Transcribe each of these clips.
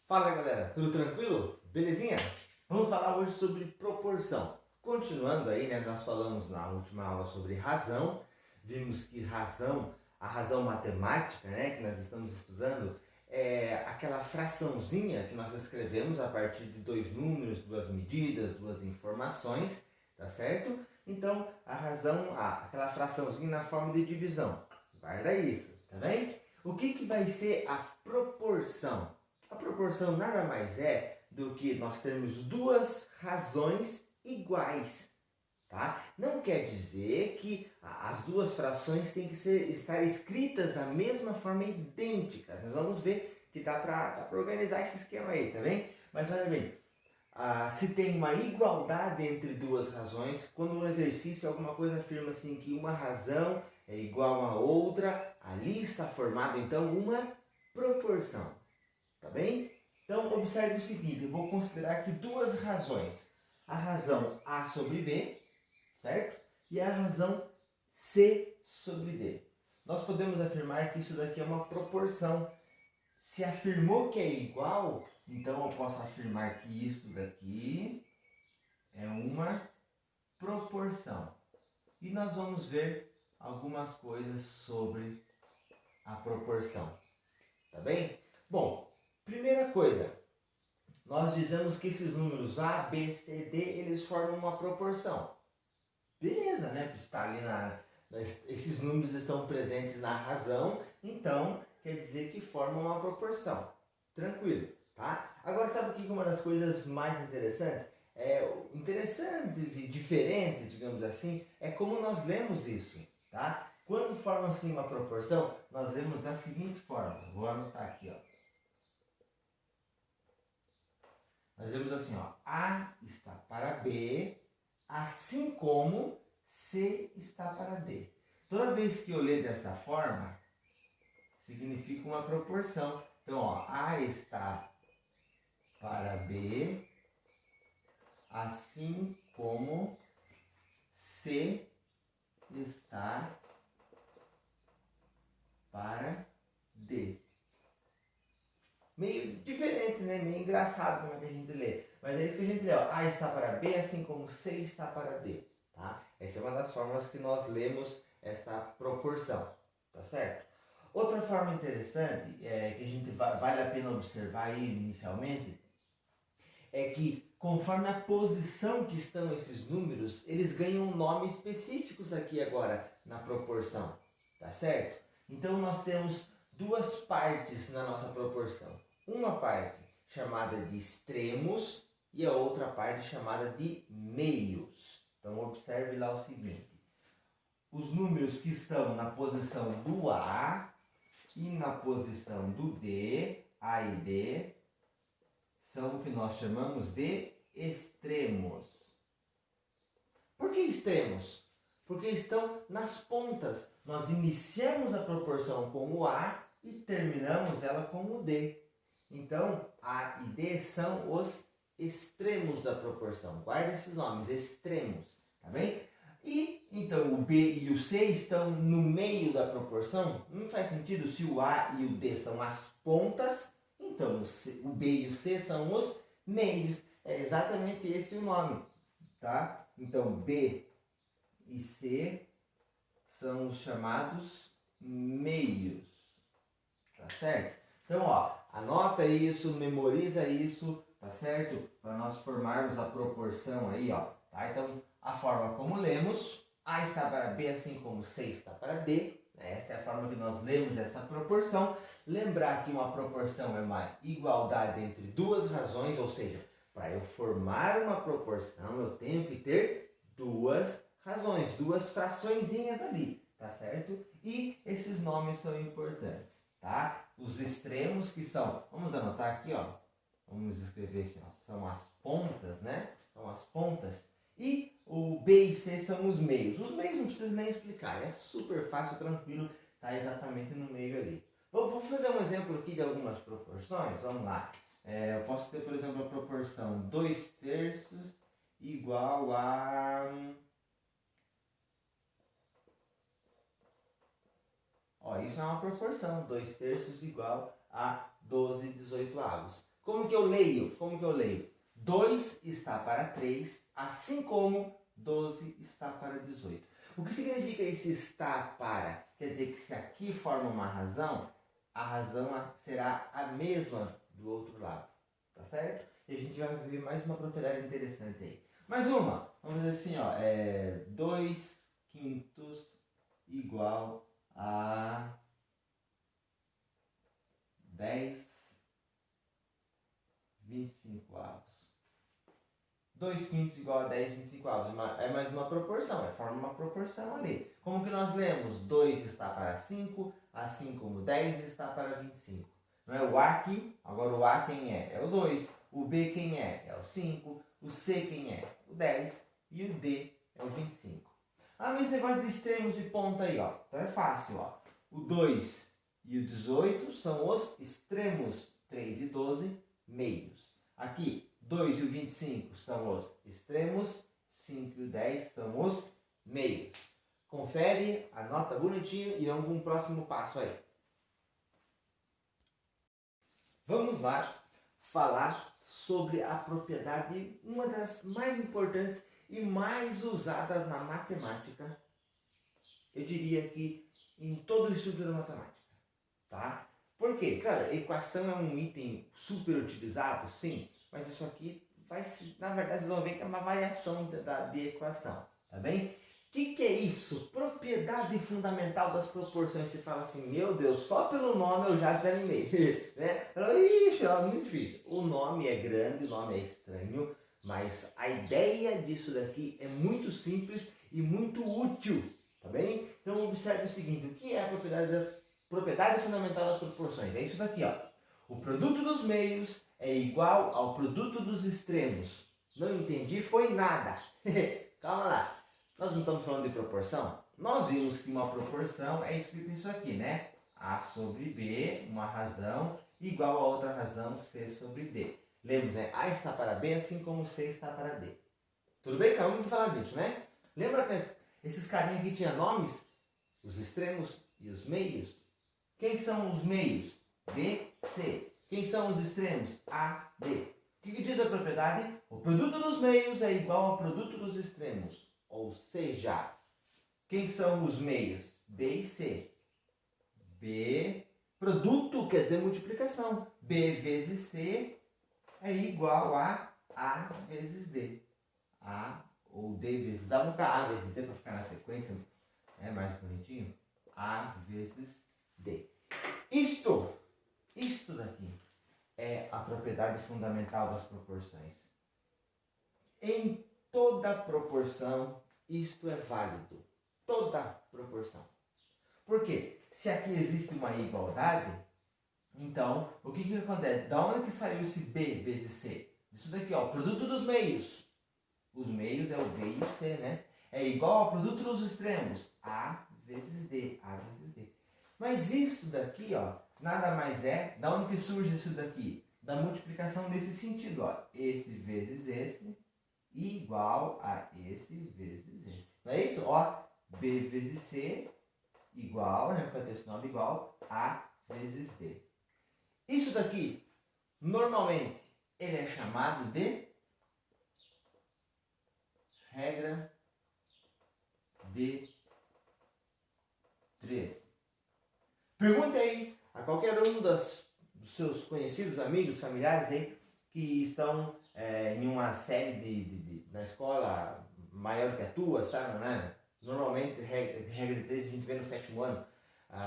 Fala galera, tudo tranquilo? Belezinha? Vamos falar hoje sobre proporção. Continuando aí, né, nós falamos na última aula sobre razão, vimos que a razão matemática, né, que nós estamos estudando, é aquela fraçãozinha que nós escrevemos a partir de dois números, duas medidas, duas informações, tá certo? Então, a razão, aquela fraçãozinha na forma de divisão. Guarda isso, tá bem? O que vai ser a proporção? A proporção nada mais é do que nós termos duas razões iguais, tá? Não quer dizer que as duas frações têm que estar escritas da mesma forma idêntica. Nós vamos ver que dá para organizar esse esquema aí, tá bem? Mas olha bem, se tem uma igualdade entre duas razões, quando um exercício, alguma coisa afirma assim que uma razão é igual a outra, ali está formado então uma proporção. Tá bem? Então, observe o seguinte, eu vou considerar aqui duas razões. A razão A sobre B, certo? E a razão C sobre D. Nós podemos afirmar que isso daqui é uma proporção. Se afirmou que é igual, então eu posso afirmar que isso daqui é uma proporção. E nós vamos ver algumas coisas sobre a proporção. Tá bem? Bom, primeira coisa, nós dizemos que esses números A, B, C, D, eles formam uma proporção. Beleza, né? Está ali esses números estão presentes na razão, então quer dizer que formam uma proporção. Tranquilo, tá? Agora sabe o que é uma das coisas mais interessantes? Interessantes e diferentes, digamos assim, é como nós lemos isso, tá? Quando forma assim uma proporção, nós lemos da seguinte forma. Vou anotar aqui, ó. Nós vemos assim, ó, A está para B, assim como C está para D. Toda vez que eu ler dessa forma, significa uma proporção. Então, ó, A está para B, assim como C está para D. Meio diferente, né? Meio engraçado como é que a gente lê. Mas é isso que a gente lê, ó. A está para B, assim como C está para D. Tá? Essa é uma das formas que nós lemos esta proporção. Tá certo? Outra forma interessante, que a gente vale a pena observar aí inicialmente, é que conforme a posição que estão esses números, eles ganham nomes específicos aqui agora na proporção. Tá certo? Então nós temos duas partes na nossa proporção. Uma parte chamada de extremos e a outra parte chamada de meios. Então observe lá o seguinte. Os números que estão na posição do A e na posição do D, A e D, são o que nós chamamos de extremos. Por que extremos? Porque estão nas pontas. Nós iniciamos a proporção com o A e terminamos ela com o D. Então, A e D são os extremos da proporção. Guarda esses nomes, extremos, tá bem? E, então, o B e o C estão no meio da proporção? Não faz sentido se o A e o D são as pontas, então o B e o C são os meios. É exatamente esse o nome, tá? Então, B e C são os chamados meios, tá certo? Então, ó, anota isso, memoriza isso, tá certo? Para nós formarmos a proporção aí, ó, tá? Então, a forma como lemos, A está para B, assim como C está para D, né? Esta é a forma que nós lemos essa proporção. Lembrar que uma proporção é uma igualdade entre duas razões, ou seja, para eu formar uma proporção, eu tenho que ter duas razões, duas fraçõezinhas ali, tá certo? E esses nomes são importantes, tá? Os extremos que são, vamos anotar aqui, ó, vamos escrever assim, ó, são as pontas, né? São as pontas. E o B e C são os meios. Os meios não precisa nem explicar, é super fácil, tranquilo, tá exatamente no meio ali. Vou fazer um exemplo aqui de algumas proporções, vamos lá. Eu posso ter, por exemplo, a proporção 2/3 igual a... Ó, isso é uma proporção, 2/3 igual a 12/18. Como que eu leio? 2 está para 3, assim como 12 está para 18. O que significa esse está para? Quer dizer que se aqui forma uma razão, a razão será a mesma do outro lado. Tá certo? E a gente vai ver mais uma propriedade interessante aí. Mais uma. Vamos dizer assim, ó. 2 quintos igual a 10/25. 2 quintos igual a 10/25. É mais uma proporção, forma uma proporção ali. Como que nós lemos? 2 está para 5, assim como 10 está para 25. Não é o A aqui? Agora o A quem é? É o 2. O B quem é? É o 5. O C quem é? O 10. E o D é o 25. Mas esse negócio de extremos e ponta aí, ó. Então é fácil, ó. O 2 e o 18 são os extremos. 3 e 12, meios. Aqui, 2 e o 25 são os extremos. 5 e o 10 são os meios. Confere, anota bonitinho e vamos para um próximo passo aí. Vamos lá falar sobre a propriedade, uma das mais importantes e mais usadas na matemática, eu diria que em todo o estudo da matemática, tá? Por quê? Claro, equação é um item super utilizado, sim, mas isso aqui vai, na verdade, vocês vão ver que é uma variação de equação, tá bem? O que é isso? Propriedade fundamental das proporções. Você fala assim, meu Deus, só pelo nome eu já desanimei. Né? Ixi, é muito difícil. O nome é grande, o nome é estranho, mas a ideia disso daqui é muito simples e muito útil, tá bem? Então observe o seguinte, o que é a propriedade fundamental das proporções? É isso daqui, ó. O produto dos meios é igual ao produto dos extremos. Não entendi, foi nada. Calma lá. Nós não estamos falando de proporção? Nós vimos que uma proporção é escrito isso aqui, né? A sobre B, uma razão, igual a outra razão, C sobre D. Lembra, né? A está para B, assim como C está para D. Tudo bem? Acabamos de falar disso, né? Lembra que esses carinhas aqui tinham nomes? Os extremos e os meios? Quem são os meios? B, C. Quem são os extremos? A, D. O que diz a propriedade? O produto dos meios é igual ao produto dos extremos. Ou seja, quem são os meios? B e C. B, produto quer dizer multiplicação. B vezes C é igual a vezes D. A ou D vezes A. Vou colocar A vezes D para ficar na sequência. É mais bonitinho. A vezes D. Isto daqui é a propriedade fundamental das proporções. Em toda proporção, isto é válido. Toda proporção. Por quê? Se aqui existe uma igualdade, então, o que acontece? Da onde que saiu esse B vezes C? Isso daqui, ó, produto dos meios. Os meios é o B e o C, né? É igual ao produto dos extremos. A vezes D. A vezes D. Mas isto daqui, ó, nada mais é, da onde que surge isso daqui? Da multiplicação desse sentido, ó. Esse vezes esse igual a esse vezes esse. Não é isso? Ó, B vezes C igual, né? Porque esse nome igual a vezes D. Isso daqui, normalmente, ele é chamado de regra de 3. Pergunte aí a qualquer um dos seus conhecidos, amigos, familiares aí, que estão em uma série na escola maior que a tua, sabe, né? Normalmente, regra de 3 a gente vê no 7º ano.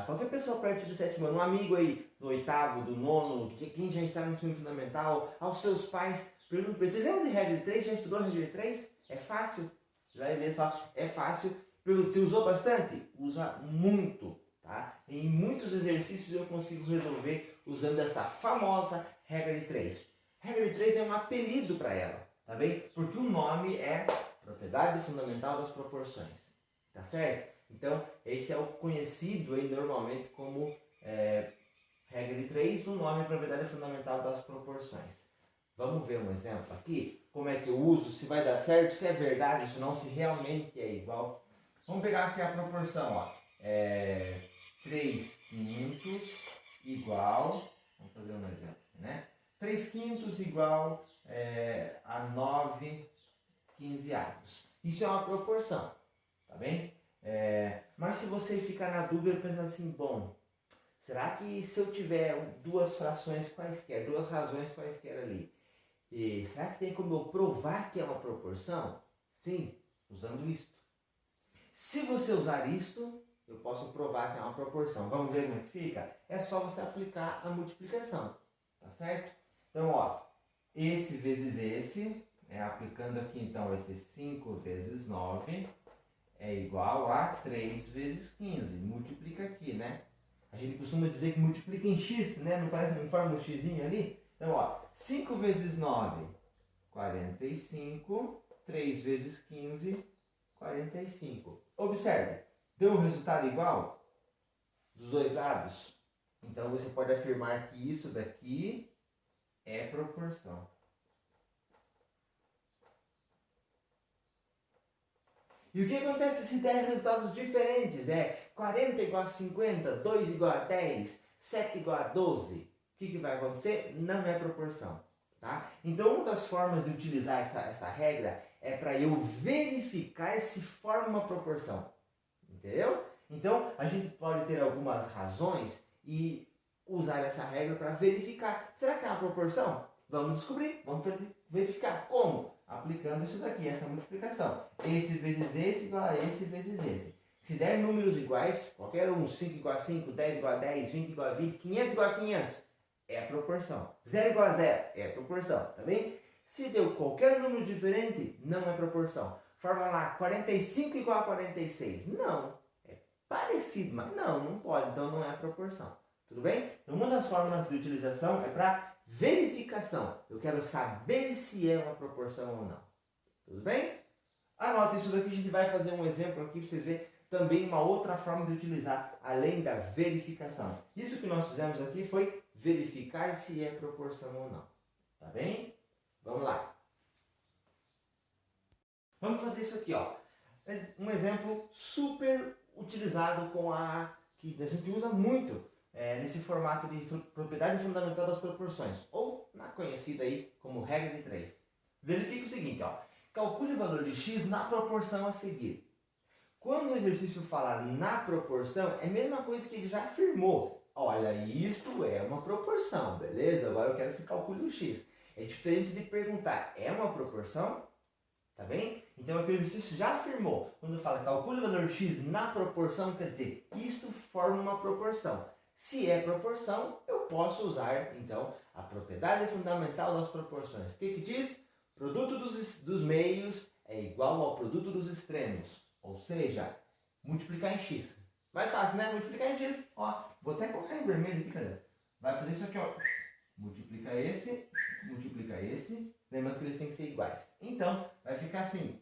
Qualquer pessoa a partir do 7º ano, um amigo aí do 8º, do 9º, quem já está no ensino fundamental, aos seus pais, pergunta para você lembra de regra de 3? Já estudou regra de 3? É fácil? Você vai ver só, é fácil. Pergunta, você usou bastante? Usa muito, tá? Em muitos exercícios eu consigo resolver usando essa famosa regra de 3. Regra de 3 é um apelido para ela, tá bem? Porque o nome é propriedade fundamental das proporções, tá certo? Então, esse é o conhecido aí normalmente como regra de 3, o nome é propriedade fundamental das proporções. Vamos ver um exemplo aqui, como é que eu uso, se vai dar certo, se é verdade, se não, se realmente é igual. Vamos pegar aqui a proporção, ó. 3 quintos igual, vamos fazer um exemplo, né? 3 quintos igual a 9 quinzeavos. Isso é uma proporção, tá bem? Mas se você ficar na dúvida pensando assim, bom, será que se eu tiver duas frações quaisquer, duas razões quaisquer ali, será que tem como eu provar que é uma proporção? Sim, usando isto. Se você usar isto, eu posso provar que é uma proporção. Vamos ver como é que fica? É só você aplicar a multiplicação, tá certo? Então, ó, esse vezes esse, aplicando aqui então vai ser 5 vezes 9, é igual a 3 vezes 15. Multiplica aqui, né? A gente costuma dizer que multiplica em x, né? Não parece que forma um xzinho ali? Então, ó, 5 vezes 9, 45. 3 vezes 15, 45. Observe, deu um resultado igual dos dois lados? Então, você pode afirmar que isso daqui é proporção. E o que acontece se der resultados diferentes? 40 igual a 50, 2 igual a 10, 7 igual a 12. O que vai acontecer? Não é proporção. Tá? Então, uma das formas de utilizar essa regra é para eu verificar se forma uma proporção. Entendeu? Então, a gente pode ter algumas razões e usar essa regra para verificar. Será que é uma proporção? Vamos descobrir, vamos verificar. Como? Aplicando isso daqui, essa multiplicação. Esse vezes esse igual a esse vezes esse. Se der números iguais, qualquer um, 5 igual a 5, 10 igual a 10, 20 igual a 20, 500 igual a 500, é a proporção. 0 igual a 0, é a proporção, tá bem? Se deu qualquer número diferente, não é proporção. Forma lá, 45 igual a 46. Não, é parecido, mas não pode, então não é proporção. Tudo bem? Então, uma das formas de utilização é para verificação. Eu quero saber se é uma proporção ou não. Tudo bem? Anota isso daqui, a gente vai fazer um exemplo aqui para vocês verem também uma outra forma de utilizar, além da verificação. Isso que nós fizemos aqui foi verificar se é proporção ou não. Tá bem? Vamos lá. Vamos fazer isso aqui, ó. Um exemplo super utilizado que a gente usa muito nesse formato de propriedade fundamental das proporções, ou na conhecida aí como regra de 3. Verifique o seguinte, ó. Calcule o valor de x na proporção a seguir. Quando o exercício fala na proporção, é a mesma coisa que ele já afirmou. Olha, isto é uma proporção, beleza? Agora eu quero que você calcule o x. É diferente de perguntar, é uma proporção? Tá bem? Então aqui o exercício já afirmou. Quando fala calcule o valor x na proporção, quer dizer, isto forma uma proporção. Se é proporção, eu posso usar, então, a propriedade fundamental das proporções. O que diz? Produto dos meios é igual ao produto dos extremos. Ou seja, multiplicar em x. Mais fácil, né? Multiplicar em x. Ó, vou até colocar em vermelho aqui, cadê? Vai fazer isso aqui, ó. Multiplica esse. Lembrando que eles têm que ser iguais. Então, vai ficar assim.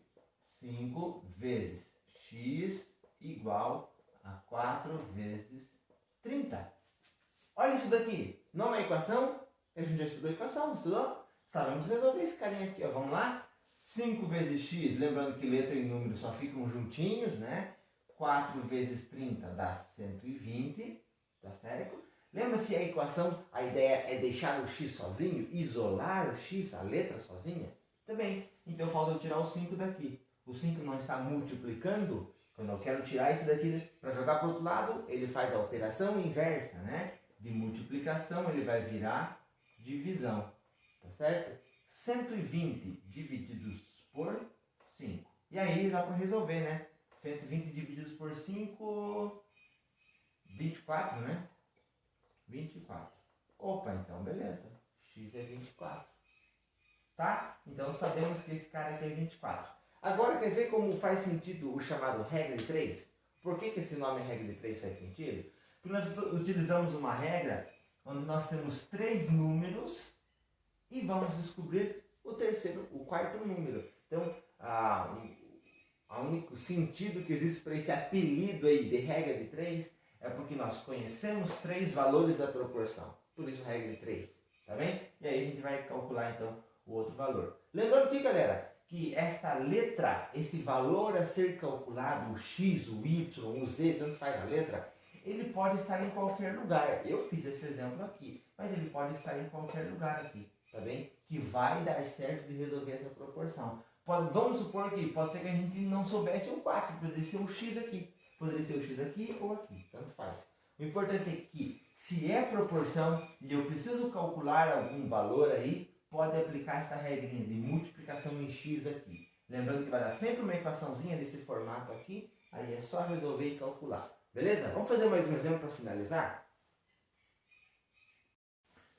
5 vezes x igual a 4 vezes 30. Olha isso daqui. Não é equação? A gente já estudou a equação, estudou? Sabemos resolver esse carinha aqui, ó. Vamos lá? 5 vezes x, lembrando que letra e número só ficam juntinhos, né? 4 vezes 30 dá 120, tá certo? Lembra se a equação, a ideia é deixar o x sozinho, isolar o x, a letra sozinha? Também. Então falta eu tirar o 5 daqui. O 5 não está multiplicando. Quando eu quero tirar esse daqui para jogar para o outro lado, ele faz a operação inversa, né? De multiplicação, ele vai virar divisão. Tá certo? 120 divididos por 5. E aí dá para resolver, né? 120 divididos por 5, 24, né? 24. Opa, então beleza. X é 24. Tá? Então sabemos que esse cara aqui é 24. Agora quer ver como faz sentido o chamado regra de 3? Por que esse nome regra de 3 faz sentido? Porque nós utilizamos uma regra onde nós temos 3 números e vamos descobrir o quarto número. Então, o único sentido que existe para esse apelido aí de regra de 3 é porque nós conhecemos 3 valores da proporção. Por isso, regra de 3. Tá bem? E aí a gente vai calcular, então, o outro valor. Lembrando aqui, galera, que esta letra, esse valor a ser calculado, o x, o y, o z, tanto faz a letra, ele pode estar em qualquer lugar. Eu fiz esse exemplo aqui. mas ele pode estar em qualquer lugar aqui, tá bem? Que vai dar certo de resolver essa proporção. Vamos supor que pode ser que a gente não soubesse o 4, poderia ser o x aqui. Poderia ser o x aqui ou aqui, tanto faz. O importante é que, se é proporção e eu preciso calcular algum valor aí, pode aplicar essa regrinha de multiplicação em x aqui. Lembrando que vai dar sempre uma equaçãozinha desse formato aqui, aí é só resolver e calcular. Beleza? Vamos fazer mais um exemplo para finalizar?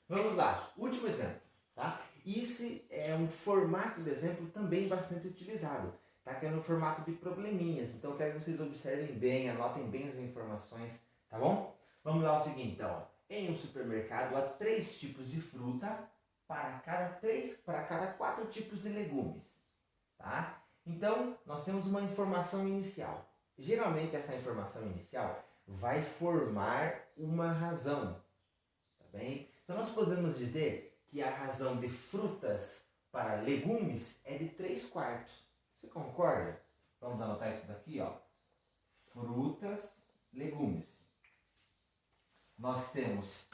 Vamos lá, último exemplo, tá? Esse é um formato de exemplo também bastante utilizado, tá? Que é no formato de probleminhas. Então eu quero que vocês observem bem, anotem bem as informações, tá bom? Vamos lá, o seguinte, então. Em um supermercado há 3 tipos de fruta para cada 4 tipos de legumes, tá? Então nós temos uma informação inicial. Geralmente essa informação inicial vai formar uma razão, tá bem? Então nós podemos dizer que a razão de frutas para legumes é de 3/4. Você concorda? Vamos anotar isso daqui, ó. Frutas, legumes. Nós temos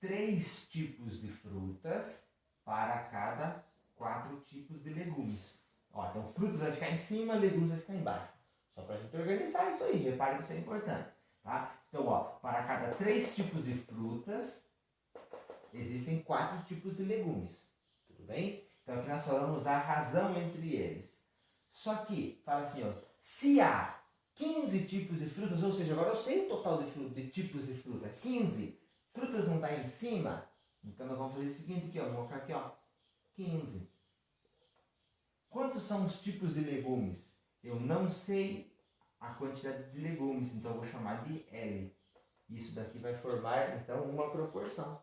3 tipos de frutas para cada 4 tipos de legumes. Ó, então frutas vai ficar em cima, legumes vai ficar embaixo. Só para a gente organizar isso aí, repare que isso é importante. Tá? Então, ó, para cada 3 tipos de frutas, existem 4 tipos de legumes. Tudo bem? Então aqui nós falamos da razão entre eles. Só que, fala assim, ó, se há 15 tipos de frutas, ou seja, agora eu sei o total de tipos de fruta, 15. Frutas não está em cima, então nós vamos fazer o seguinte aqui, ó, vamos colocar aqui, ó, 15. Quantos são os tipos de legumes? Eu não sei a quantidade de legumes, então eu vou chamar de L. Isso daqui vai formar, então, uma proporção.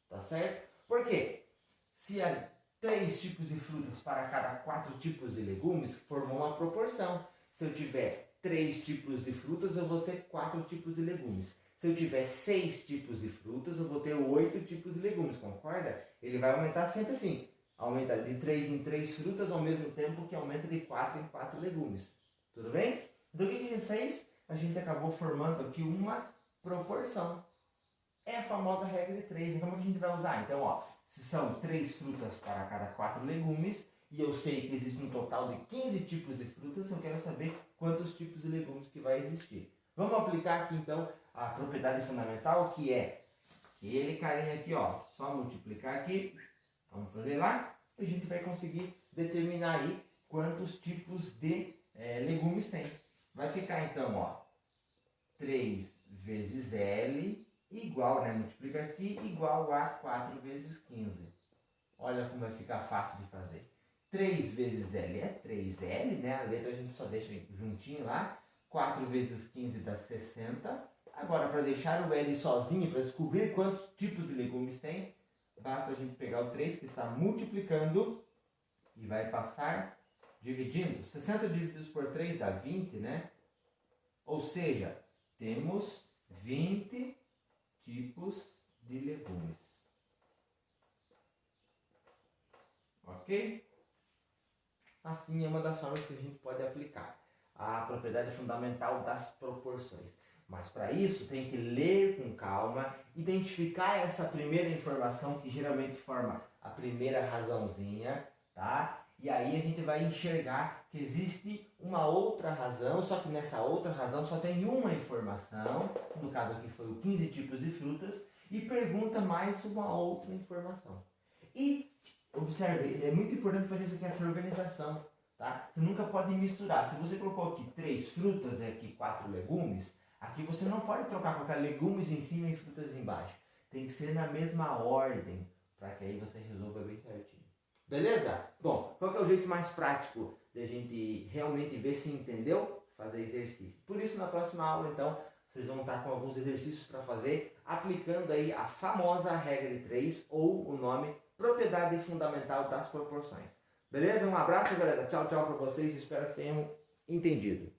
Tá certo? Por quê? Se há 3 tipos de frutas para cada 4 tipos de legumes, formou uma proporção. Se eu tiver 3 tipos de frutas, eu vou ter 4 tipos de legumes. Se eu tiver 6 tipos de frutas, eu vou ter 8 tipos de legumes, concorda? Ele vai aumentar sempre assim. Aumenta de 3 em 3 frutas ao mesmo tempo que aumenta de 4 em 4 legumes. Tudo bem? Então o que a gente fez? A gente acabou formando aqui uma proporção. É a famosa regra de 3. Como que a gente vai usar? Então, ó, se são 3 frutas para cada 4 legumes, e eu sei que existe um total de 15 tipos de frutas, eu quero saber quantos tipos de legumes que vai existir. Vamos aplicar aqui, então, a propriedade fundamental, que é aquele carinha aqui, ó, só multiplicar aqui, vamos fazer lá, e a gente vai conseguir determinar aí quantos tipos de legumes tem. Vai ficar, então, ó, 3 vezes L igual, né? Multiplica aqui, igual a 4 vezes 15. Olha como vai ficar fácil de fazer. 3 vezes L é 3L, né? A letra a gente só deixa juntinho lá. 4 vezes 15 dá 60. Agora, para deixar o L sozinho, para descobrir quantos tipos de legumes tem, basta a gente pegar o 3 que está multiplicando e vai passar dividindo. 60 divididos por 3 dá 20, né? Ou seja, temos 20 tipos de legumes. Ok? Assim é uma das formas que a gente pode aplicar a propriedade fundamental das proporções. Mas para isso tem que ler com calma, identificar essa primeira informação que geralmente forma a primeira razãozinha, tá? E aí a gente vai enxergar que existe uma outra razão, só que nessa outra razão só tem uma informação, no caso aqui foi o 15 tipos de frutas, e pergunta mais uma outra informação. E, observe, é muito importante fazer isso aqui, essa organização, tá? Você nunca pode misturar. Se você colocou aqui 3 frutas e aqui 4 legumes, aqui você não pode trocar, colocar legumes em cima e frutas embaixo. Tem que ser na mesma ordem, para que aí você resolva bem certinho. Beleza? Bom, qual que é o jeito mais prático de a gente realmente ver se entendeu? Fazer exercício. Por isso, na próxima aula, então, vocês vão estar com alguns exercícios para fazer, aplicando aí a famosa regra de 3, ou o nome propriedade fundamental das proporções. Beleza? Um abraço, galera. Tchau, tchau para vocês. Espero que tenham entendido.